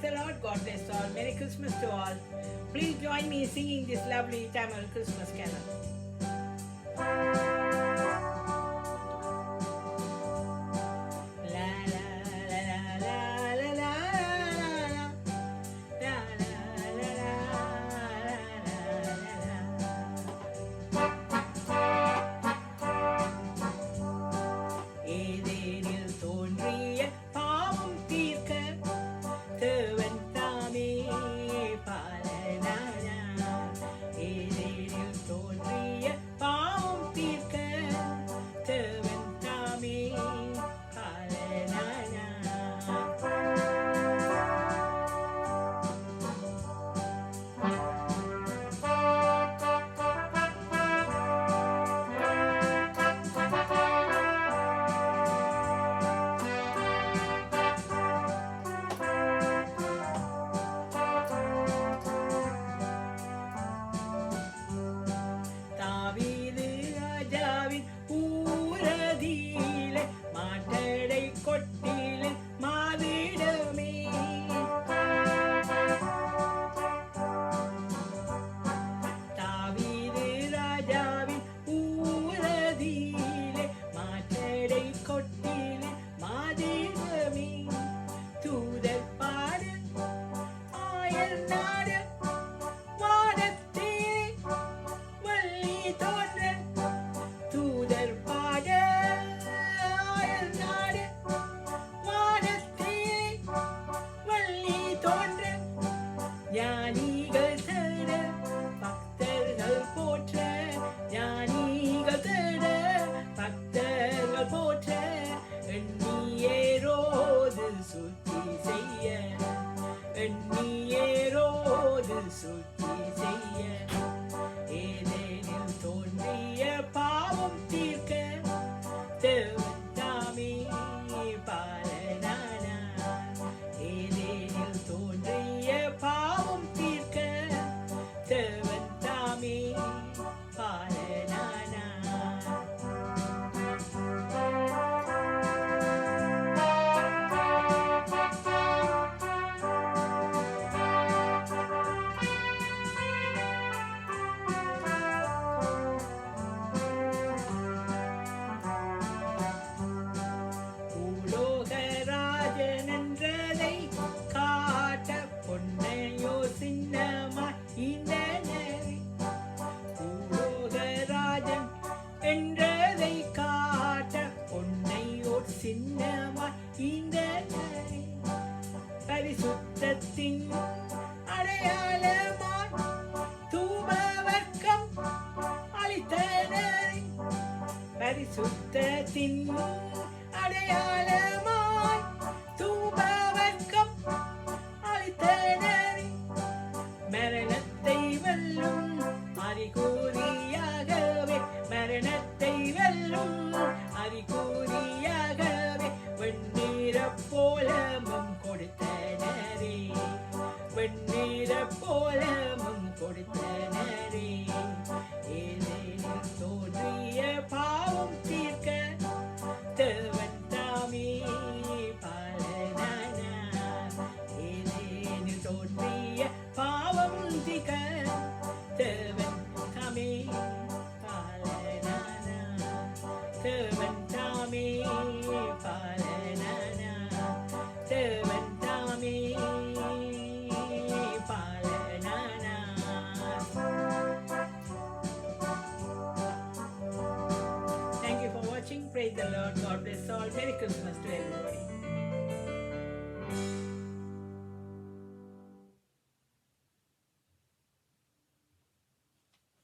the Lord. God bless all. Merry Christmas to all. Please join me singing this lovely Tamil Christmas carol. பரிசுத்தத்தின் அடையாளமாய் தூபவர்க்கம் அளித்தனரே மரணத்தை வெல்லும் அறிகுறியாகவே மரணத்தை வெல்லும் அறிகுறியாகவே வெண்ணீர போலமும் கொடுத்தனரே வெண்ணீர போலமும் கொடுத்தனரே தோன்றிய பாவம் தீர்க்க தேவன் தாமே பாலனான ஏதேனில் தோன்றிய பாவம் தீர்க்க தேவன் தாமே பாலனான தேவன் தாமே பாலனான தேவன் தாமே Praise the Lord. God bless all. Merry Christmas to everybody.